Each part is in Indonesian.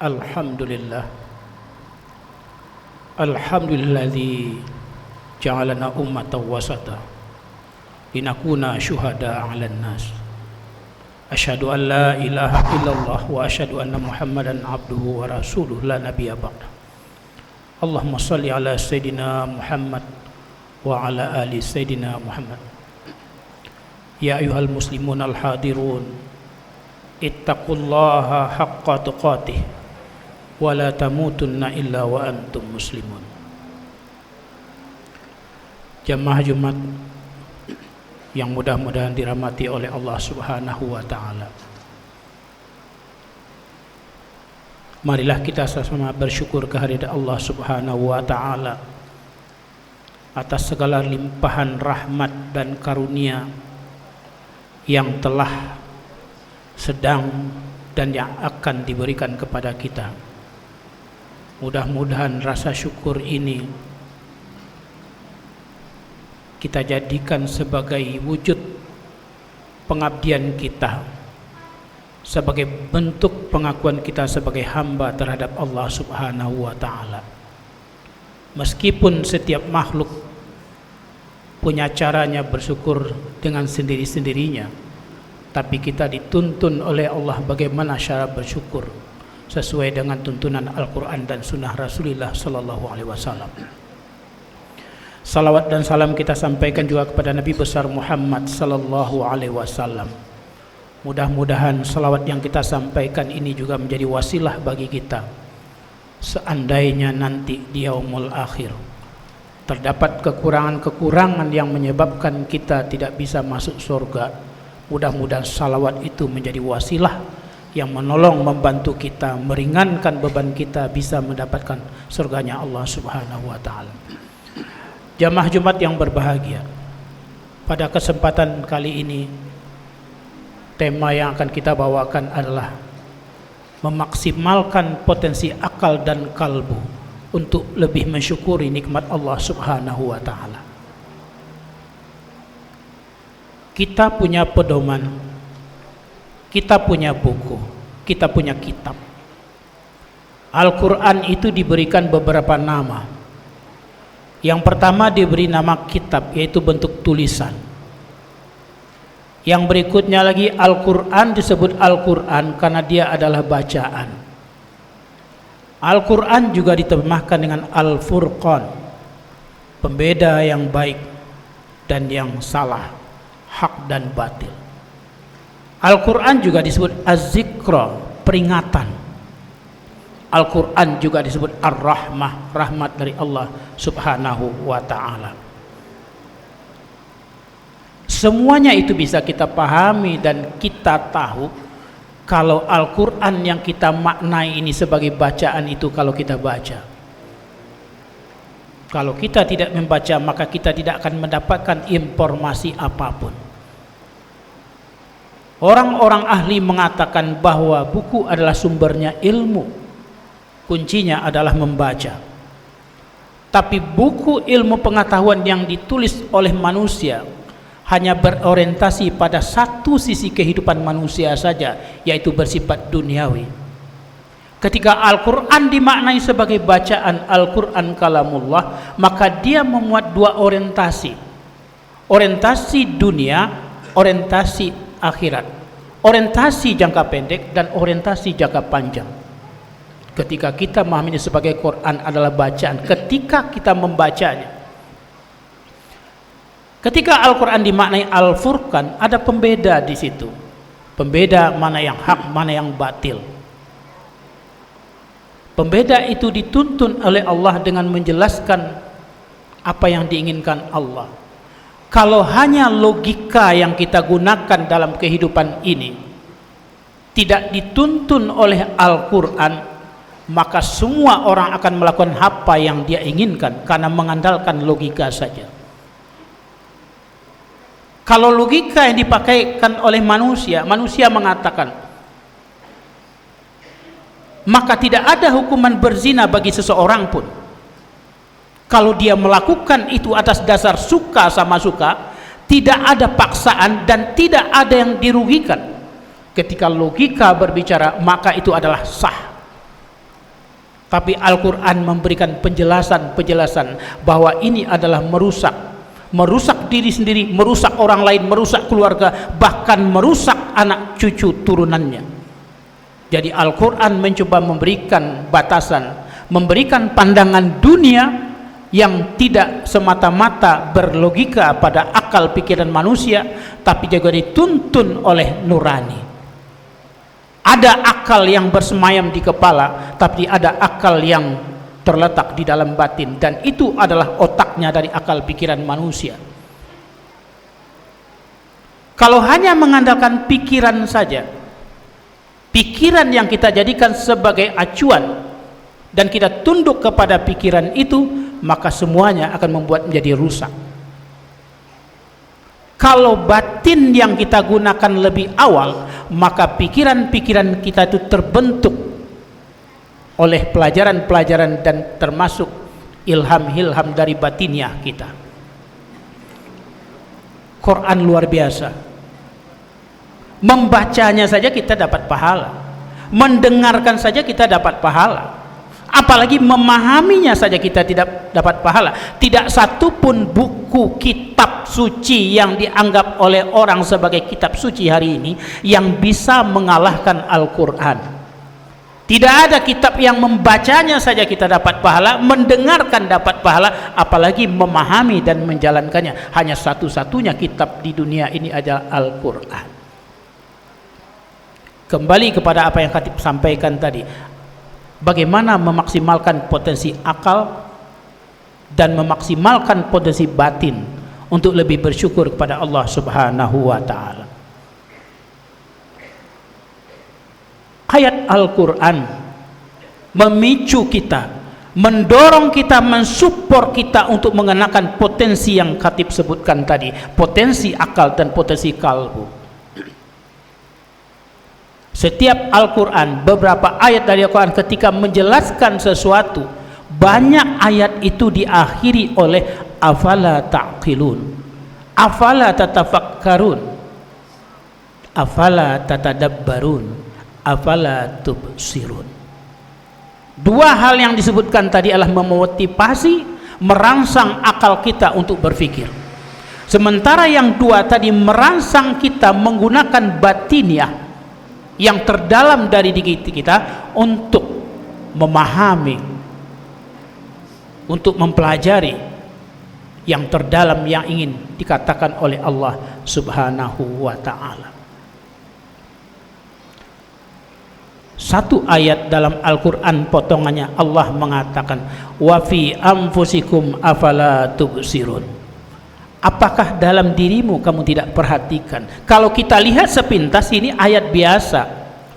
Alhamdulillah. Alhamdulilladzi ja'alana ummatan wasata linakuna syuhada 'alan nas. Asyhadu an la ilaha illallah wa asyhadu anna Muhammadan abduhu wa rasuluhu la nabiyya ba'da. Allahumma shalli ala sayidina Muhammad wa ala ali sayidina Muhammad. Ya ayyuhal muslimun al-hadirun, ittaqullaha haqqa tuqatih wa la tamutunna illa wa antum muslimun. Jamaah Jumat yang mudah-mudahan dirahmati oleh Allah Subhanahu wa taala. Marilah kita sama-sama bersyukur kehadirat Allah Subhanahu wa taala atas segala limpahan rahmat dan karunia yang telah, sedang dan yang akan diberikan kepada kita. Mudah-mudahan rasa syukur ini kita jadikan sebagai wujud pengabdian kita, sebagai bentuk pengakuan kita sebagai hamba terhadap Allah Subhanahu wa taala. Meskipun setiap makhluk punya caranya bersyukur dengan sendiri-sendirinya, tapi kita dituntun oleh Allah bagaimana cara bersyukur sesuai dengan tuntunan Al-Quran dan Sunnah Rasulullah Sallallahu Alaihi Wasallam. Salawat dan salam kita sampaikan juga kepada Nabi besar Muhammad Sallallahu Alaihi Wasallam. Mudah-mudahan salawat yang kita sampaikan ini juga menjadi wasilah bagi kita seandainya nanti di yaumul akhir terdapat kekurangan-kekurangan yang menyebabkan kita tidak bisa masuk surga. Mudah-mudahan salawat itu menjadi wasilah yang menolong, membantu kita, meringankan beban kita bisa mendapatkan surganya Allah Subhanahu wa taala. Jamaah Jumat yang berbahagia, pada kesempatan kali ini tema yang akan kita bawakan adalah memaksimalkan potensi akal dan kalbu untuk lebih mensyukuri nikmat Allah Subhanahu wa taala. Kita punya pedoman, kita punya buku, kita punya kitab. Al-Quran itu diberikan beberapa nama. Yang pertama diberi nama kitab, yaitu bentuk tulisan. Yang berikutnya lagi Al-Quran disebut Al-Quran karena dia adalah bacaan. Al-Quran juga diterjemahkan dengan Al-Furqan, pembeda yang baik dan yang salah, hak dan batil. Al-Quran juga disebut Az-Zikra, peringatan. Al-Quran juga disebut Ar-Rahmah, rahmat dari Allah Subhanahu wa ta'ala. Semuanya itu bisa kita pahami dan kita tahu kalau Al-Quran yang kita maknai ini sebagai bacaan itu kalau kita baca. Kalau kita tidak membaca, maka kita tidak akan mendapatkan informasi apapun. Orang-orang ahli mengatakan bahwa buku adalah sumbernya ilmu, kuncinya adalah membaca. Tapi buku ilmu pengetahuan yang ditulis oleh manusia hanya berorientasi pada satu sisi kehidupan manusia saja, yaitu bersifat duniawi. Ketika Al-Quran dimaknai sebagai bacaan, Al-Quran kalamullah, maka dia memuat dua orientasi. Orientasi dunia, orientasi akhirat, orientasi jangka pendek dan orientasi jangka panjang. Ketika kita memahami sebagai Quran adalah bacaan, ketika kita membacanya, ketika Al-Quran dimaknai Al-Furqan, ada pembeda di situ, pembeda mana yang hak, mana yang batil. Pembeda itu dituntun oleh Allah dengan menjelaskan apa yang diinginkan Allah. Kalau hanya logika yang kita gunakan dalam kehidupan ini tidak dituntun oleh Al-Quran, maka semua orang akan melakukan apa yang dia inginkan karena mengandalkan logika saja. Kalau logika yang dipakaikan oleh manusia, manusia mengatakan, maka tidak ada hukuman berzina bagi seseorang pun. Kalau dia melakukan itu atas dasar suka sama suka, tidak ada paksaan dan tidak ada yang dirugikan. Ketika logika berbicara, maka itu adalah sah. Tapi Al-Quran memberikan penjelasan-penjelasan bahwa ini adalah merusak diri sendiri, merusak orang lain, merusak keluarga, bahkan merusak anak cucu turunannya. Jadi Al-Quran mencoba memberikan batasan, memberikan pandangan dunia yang tidak semata-mata berlogika pada akal pikiran manusia, tapi juga dituntun oleh nurani. Ada akal yang bersemayam di kepala, tapi ada akal yang terletak di dalam batin, dan itu adalah otaknya dari akal pikiran manusia. Kalau hanya mengandalkan pikiran saja, pikiran yang kita jadikan sebagai acuan dan kita tunduk kepada pikiran itu, maka semuanya akan membuat menjadi rusak. Kalau batin yang kita gunakan lebih awal, maka pikiran-pikiran kita itu terbentuk oleh pelajaran-pelajaran dan termasuk ilham-ilham dari batiniah kita. Quran luar biasa. Membacanya saja kita dapat pahala, mendengarkan saja kita dapat pahala, apalagi memahaminya saja kita tidak dapat pahala. Tidak satu pun buku kitab suci yang dianggap oleh orang sebagai kitab suci hari ini yang bisa mengalahkan Al-Quran. Tidak ada kitab yang membacanya saja kita dapat pahala, mendengarkan dapat pahala, apalagi memahami dan menjalankannya. Hanya satu-satunya kitab di dunia ini adalah Al-Quran. Kembali kepada apa yang Khatib sampaikan tadi, bagaimana memaksimalkan potensi akal dan memaksimalkan potensi batin untuk lebih bersyukur kepada Allah Subhanahu wa ta'ala. Ayat Al-Quran memicu kita, mendorong kita, mensupport kita untuk mengenakan potensi yang Khatib sebutkan tadi, potensi akal dan potensi kalbu. Setiap Al-Quran, beberapa ayat dari Al-Quran ketika menjelaskan sesuatu, banyak ayat itu diakhiri oleh afala ta'qilun, afala tatafakkarun, afala tatadabbarun, afala tubsirun. Dua hal yang disebutkan tadi adalah memotivasi, merangsang akal kita untuk berpikir. Sementara yang dua tadi merangsang kita menggunakan batiniah yang terdalam dari diri kita untuk memahami, untuk mempelajari yang terdalam yang ingin dikatakan oleh Allah Subhanahu wa ta'ala. Satu ayat dalam Al-Quran potongannya Allah mengatakan, wa fi anfusikum afala tubsirun. Apakah dalam dirimu kamu tidak perhatikan? Kalau kita lihat sepintas ini ayat biasa.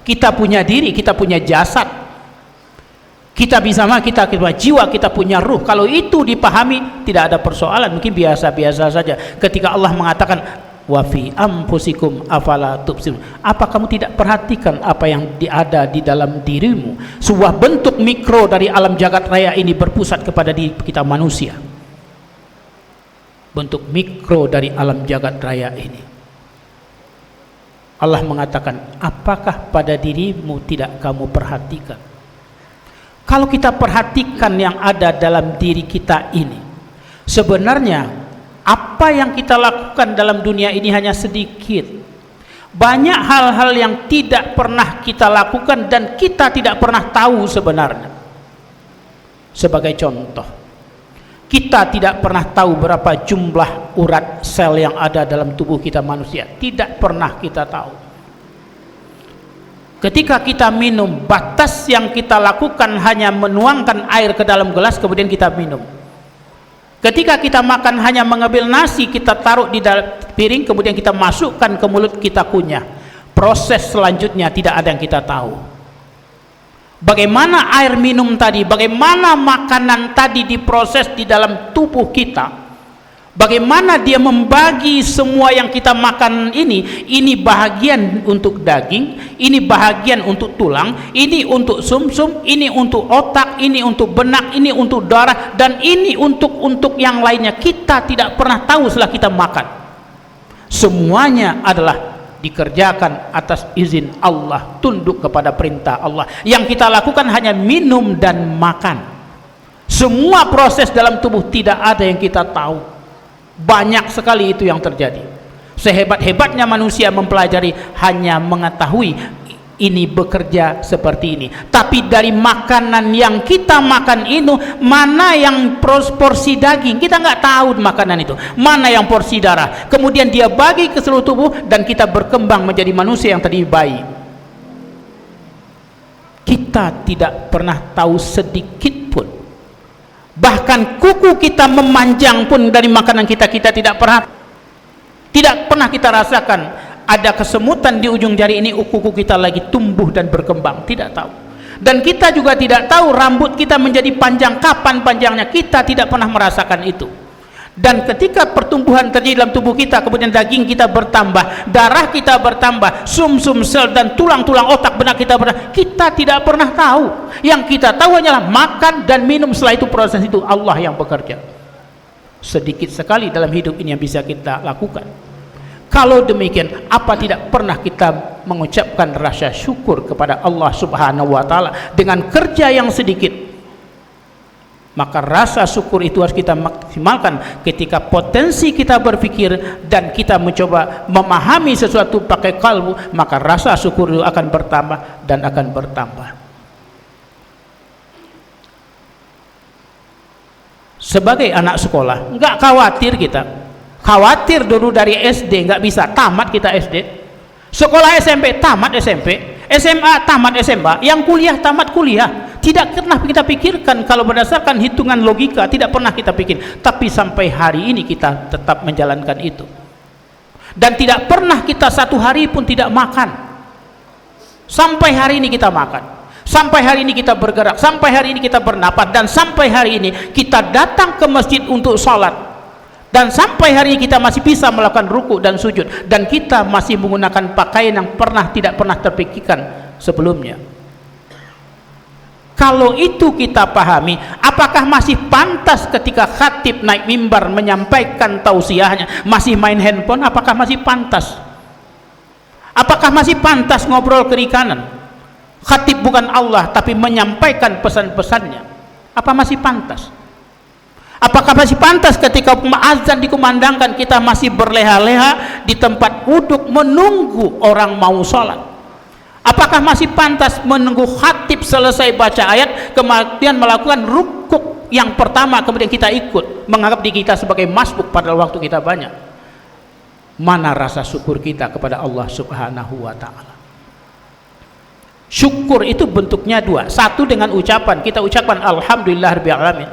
Kita punya diri, kita punya jasad, kita bisa kita punya jiwa, kita punya ruh. Kalau itu dipahami tidak ada persoalan, mungkin biasa-biasa saja. Ketika Allah mengatakan wa fi anfusikum afala tubsirun, apa kamu tidak perhatikan apa yang ada di dalam dirimu? Sebuah bentuk mikro dari alam jagat raya ini berpusat kepada diri kita manusia. Bentuk mikro dari alam jagat raya ini. Allah mengatakan, apakah pada dirimu tidak kamu perhatikan? Kalau kita perhatikan yang ada dalam diri kita ini, sebenarnya apa yang kita lakukan dalam dunia ini hanya sedikit. Banyak hal-hal yang tidak pernah kita lakukan dan kita tidak pernah tahu sebenarnya. Sebagai contoh, kita tidak pernah tahu berapa jumlah urat sel yang ada dalam tubuh kita manusia. Tidak pernah kita tahu. Ketika kita minum, batas yang kita lakukan hanya menuangkan air ke dalam gelas kemudian kita minum. Ketika kita makan hanya mengambil nasi, kita taruh di dalam piring kemudian kita masukkan ke mulut, kita kunyah. Proses selanjutnya tidak ada yang kita tahu. Bagaimana air minum tadi, bagaimana makanan tadi diproses di dalam tubuh kita, bagaimana dia membagi semua yang kita makan ini bahagian untuk daging, ini bahagian untuk tulang, ini untuk sumsum, ini untuk otak, ini untuk benak, ini untuk darah, dan ini untuk yang lainnya. Kita tidak pernah tahu setelah kita makan. Semuanya adalah dikerjakan atas izin Allah, tunduk kepada perintah Allah. Yang kita lakukan hanya minum dan makan. Semua proses dalam tubuh tidak ada yang kita tahu. Banyak sekali itu yang terjadi. Sehebat-hebatnya manusia mempelajari, hanya mengetahui ini bekerja seperti ini. Tapi dari makanan yang kita makan itu, mana yang porsi daging, kita nggak tahu makanan itu. Mana yang porsi darah. Kemudian dia bagi ke seluruh tubuh dan kita berkembang menjadi manusia yang tadi bayi. Kita tidak pernah tahu sedikit pun. Bahkan kuku kita memanjang pun dari makanan kita tidak pernah kita rasakan. Ada kesemutan di ujung jari ini, kuku kita lagi tumbuh dan berkembang, tidak tahu. Dan kita juga tidak tahu rambut kita menjadi panjang kapan panjangnya, kita tidak pernah merasakan itu. Dan ketika pertumbuhan terjadi dalam tubuh kita, kemudian daging kita bertambah, darah kita bertambah, sum-sum sel dan tulang-tulang otak benak kita bertambah, kita tidak pernah tahu. Yang kita tahu hanyalah makan dan minum. Setelah itu proses itu Allah yang bekerja. Sedikit sekali dalam hidup ini yang bisa kita lakukan. Kalau demikian, apa tidak pernah kita mengucapkan rasa syukur kepada Allah Subhanahu wa taala dengan kerja yang sedikit? Maka rasa syukur itu harus kita maksimalkan ketika potensi kita berpikir dan kita mencoba memahami sesuatu pakai kalbu, maka rasa syukur itu akan bertambah dan akan bertambah. Sebagai anak sekolah, enggak khawatir kita. Khawatir dulu dari SD nggak bisa tamat kita SD, sekolah SMP tamat SMP, SMA tamat SMA, yang kuliah tamat kuliah. Tidak pernah kita pikirkan kalau berdasarkan hitungan logika, tidak pernah kita pikir. Tapi sampai hari ini kita tetap menjalankan itu. Dan tidak pernah kita satu hari pun tidak makan. Sampai hari ini kita makan. Sampai hari ini kita bergerak. Sampai hari ini kita bernapas. Dan sampai hari ini kita datang ke masjid untuk sholat. Dan sampai hari ini kita masih bisa melakukan ruku dan sujud, dan kita masih menggunakan pakaian yang tidak pernah terpikirkan sebelumnya. Kalau itu kita pahami, apakah masih pantas ketika khatib naik mimbar menyampaikan tausiahnya masih main handphone? Apakah masih pantas? Apakah masih pantas ngobrol kiri kanan? Khatib bukan Allah tapi menyampaikan pesan-pesannya. Apa masih pantas? Apakah masih pantas ketika azan dikumandangkan kita masih berleha-leha di tempat duduk menunggu orang mau sholat? Apakah masih pantas menunggu khatib selesai baca ayat kemudian melakukan rukuk yang pertama kemudian kita ikut, menganggap diri kita sebagai masbuk padahal waktu kita banyak? Mana rasa syukur kita kepada Allah Subhanahu wa taala? Syukur itu bentuknya dua. Satu dengan ucapan, kita ucapkan alhamdulillahirabbil alamin.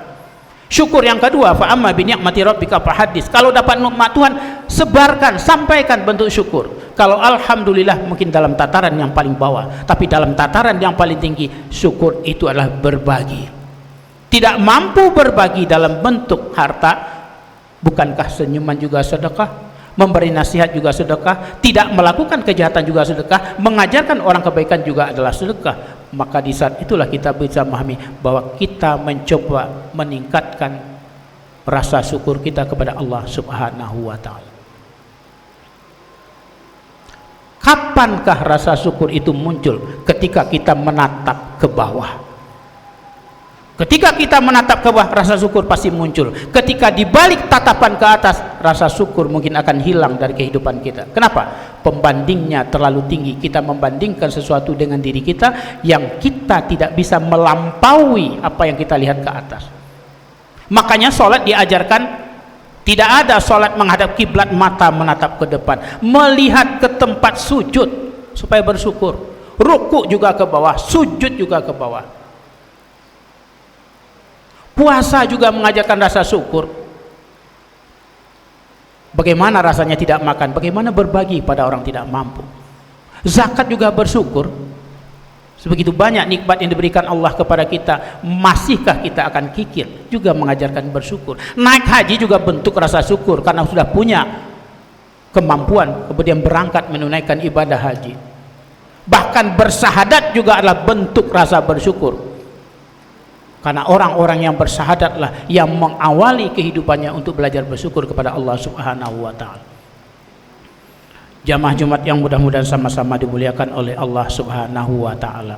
Syukur yang kedua, fa amma bi ni'mati rabbika fahadits. Kalau dapat nikmat Tuhan, sebarkan, sampaikan bentuk syukur. Kalau alhamdulillah mungkin dalam tataran yang paling bawah, tapi dalam tataran yang paling tinggi, syukur itu adalah berbagi. Tidak mampu berbagi dalam bentuk harta, bukankah senyuman juga sedekah? Memberi nasihat juga sedekah? Tidak melakukan kejahatan juga sedekah? Mengajarkan orang kebaikan juga adalah sedekah. Maka di saat itulah kita bisa memahami bahwa kita mencoba meningkatkan rasa syukur kita kepada Allah Subhanahu wa taala. Kapankah rasa syukur itu muncul? Ketika kita menatap ke bawah. Ketika kita menatap ke bawah, rasa syukur pasti muncul. Ketika dibalik tatapan ke atas, rasa syukur mungkin akan hilang dari kehidupan kita. Kenapa? Pembandingnya terlalu tinggi. Kita membandingkan sesuatu dengan diri kita yang kita tidak bisa melampaui apa yang kita lihat ke atas. Makanya sholat diajarkan, tidak ada sholat menghadap kiblat, mata menatap ke depan, melihat ke tempat sujud supaya bersyukur. Ruku juga ke bawah, sujud juga ke bawah. Puasa juga mengajarkan rasa syukur. Bagaimana rasanya tidak makan, bagaimana berbagi pada orang tidak mampu. Zakat juga bersyukur. Sebegitu banyak nikmat yang diberikan Allah kepada kita, masihkah kita akan kikir? Juga mengajarkan bersyukur. Naik haji juga bentuk rasa syukur karena sudah punya kemampuan kemudian berangkat menunaikan ibadah haji. Bahkan bersahadat juga adalah bentuk rasa bersyukur. Karena orang-orang yang bersahadatlah yang mengawali kehidupannya untuk belajar bersyukur kepada Allah Subhanahu wa taala. Jamaah Jumat yang mudah-mudahan sama-sama dimuliakan oleh Allah Subhanahu wa taala.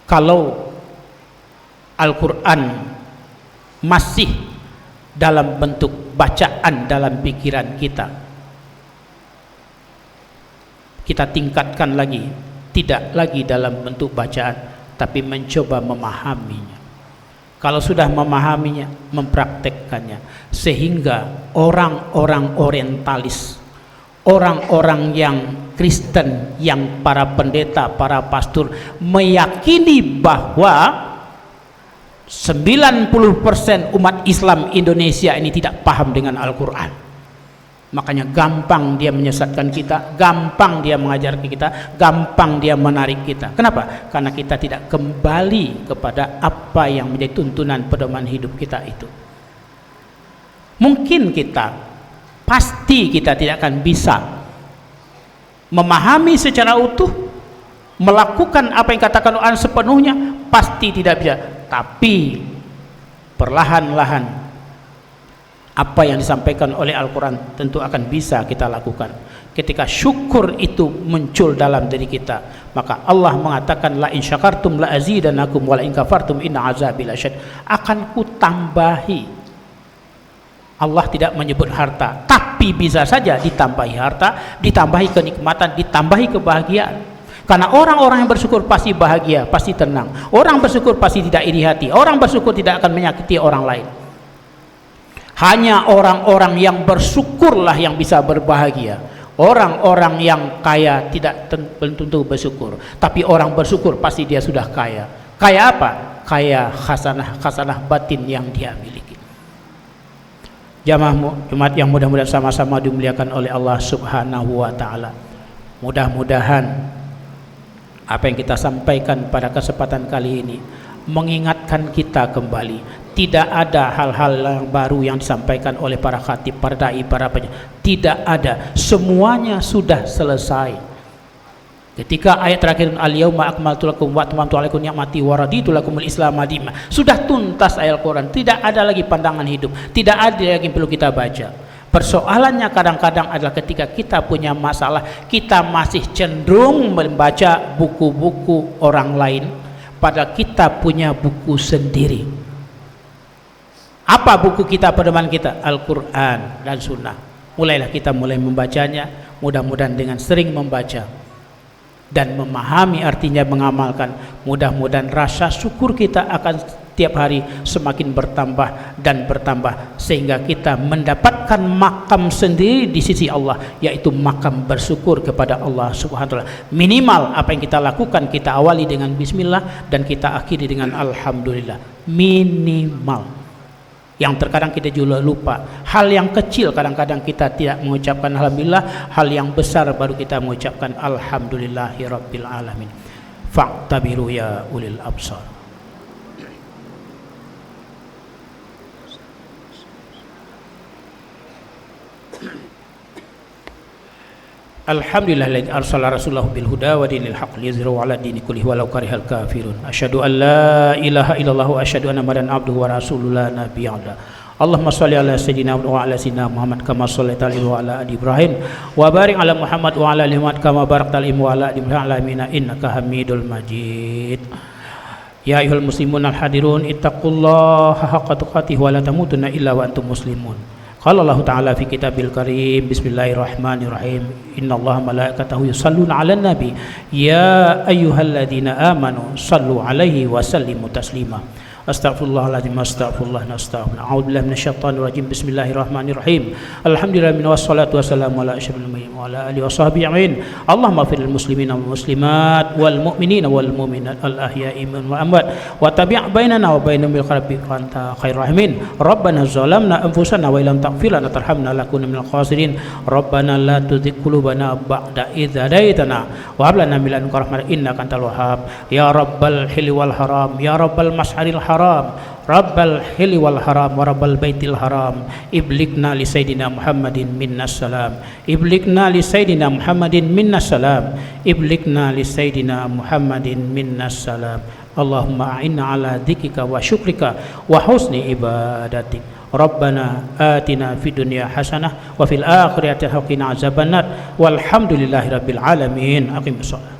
Kalau Al-Qur'an masih dalam bentuk bacaan dalam pikiran kita, kita tingkatkan lagi, tidak lagi dalam bentuk bacaan, tapi mencoba memahaminya. Kalau sudah memahaminya, mempraktekkannya, sehingga orang-orang orientalis, orang-orang yang Kristen, yang para pendeta, para pastor meyakini bahwa 90% umat Islam Indonesia ini tidak paham dengan Al-Quran. Makanya gampang dia menyesatkan kita, gampang dia mengajar kita, gampang dia menarik kita. Kenapa? Karena kita tidak kembali kepada apa yang menjadi tuntunan pedoman hidup kita itu. Mungkin pasti kita tidak akan bisa memahami secara utuh, melakukan apa yang katakan Quran sepenuhnya, pasti tidak bisa. Tapi perlahan-lahan apa yang disampaikan oleh Al-Quran tentu akan bisa kita lakukan. Ketika syukur itu muncul dalam diri kita, maka Allah mengatakan la in syakartum la azidanakum wa la in kafartum inna azabi lasyadid. Akan kutambahi. Allah tidak menyebut harta, tapi bisa saja ditambahi harta, ditambahi kenikmatan, ditambahi kebahagiaan. Karena orang-orang yang bersyukur pasti bahagia, pasti tenang. Orang bersyukur pasti tidak iri hati. Orang bersyukur tidak akan menyakiti orang lain. Hanya orang-orang yang bersyukurlah yang bisa berbahagia. Orang-orang yang kaya tidak tentu bersyukur, tapi orang bersyukur pasti dia sudah kaya. Kaya apa? Kaya khasanah batin yang dia miliki. Jamaah Jumat yang mudah-mudahan sama-sama dimuliakan oleh Allah Subhanahu wa taala. Mudah-mudahan apa yang kita sampaikan pada kesempatan kali ini mengingatkan kita kembali. Tidak ada hal-hal yang baru yang disampaikan oleh para khatib, para dai, para penyampaian. Tidak ada. Semuanya sudah selesai. Ketika ayat terakhir al-yauma akmaltu lakum wa atmamtu alaikum ni'mati wa raditu lakumul islam madina, sudah tuntas ayat Al-Qur'an. Tidak ada lagi pandangan hidup. Tidak ada lagi yang perlu kita baca. Persoalannya kadang-kadang adalah ketika kita punya masalah, kita masih cenderung membaca buku-buku orang lain, padahal kita punya buku sendiri. Apa buku kita, pedoman kita? Al-Quran dan Sunnah. Mulailah kita membacanya. Mudah-mudahan dengan sering membaca dan memahami artinya, mengamalkan, mudah-mudahan rasa syukur kita akan setiap hari semakin bertambah dan bertambah, sehingga kita mendapatkan makam sendiri di sisi Allah, yaitu makam bersyukur kepada Allah Subhanahu wa taala. Minimal apa yang kita lakukan, kita awali dengan bismillah dan kita akhiri dengan alhamdulillah. Minimal. Yang terkadang kita juga lupa. Hal yang kecil kadang-kadang kita tidak mengucapkan alhamdulillah, hal yang besar baru kita mengucapkan alhamdulillahirabbil alamin. Fa'tabiru ya ulil absar. Alhamdulillahilladzi arsala rasulahu bil huda wa dinil haqq liyuzhirahu 'ala dini kullihi walau karihal kafirun. Asyhadu an la ilaha illallah wa asyhadu anna muhammadan abduhu wa rasuluhu la nabiyya. Allahumma shalli ala sayyidina wa ala sayyidina Muhammad kama shallaita wa ala ali Ibrahim wa barik ala Muhammad wa ala ali Muhammad kama barakta ala wa ala ali Ibrahim innaka Hamidul Majid. Ya ayyuhal muslimun al hadirun ittaqullaha haqqa tuqatih wa la tamutunna illa wa antum muslimun. Qala Allah Ta'ala fi kitabil karim, bismillahirrahmanirrahim, innallaha malaikatahu yusalluna 'alan nabi ya ayyuhalladzina amanu sallu 'alaihi wa sallimu taslima. Astaghfirullahaladzim, astaghfirullah, astaghfirullah. A'udzubillahi minasyaitonir rajim. Bismillahirrahmanirrahim. Alhamdulillah wassalatu wassalamu ala asyrofil anbiya'i wa ala alihi washabbihi ajmain. Allahumma ighfir lil muslimina wal muslimat wal mu'minina wal mu'minat al ahya'i minhum wal amwat wa tabi' bainana wa bainahum bil khairi wa anta khairur rahimin. Rabbana zalamna anfusana wa illam taghfir lana tarhamna lakuna minal khasirin. Rabbana la tuzigh qulubana ba'da idh hadaitana wa hab lana min ladunka rahmatan innaka antal wahhab. Ya rabbal hilli wal haram, ya rabbal mash'aril haram, Rabbal hili wal haram wa rabbal baitil haram, iblikna li sayyidina Muhammadin minnas salam, iblikna li sayyidina Muhammadin minnas salam, iblikna li sayyidina Muhammadin minnas salam. Allahumma a'inna ala dzikrika wa syukrika wa husni ibadatik. Rabbana atina fid dunya hasanah wa fil akhirati hasanah wa qina azabannar. Walhamdulillahirabbil alamin. Aqimus shalah.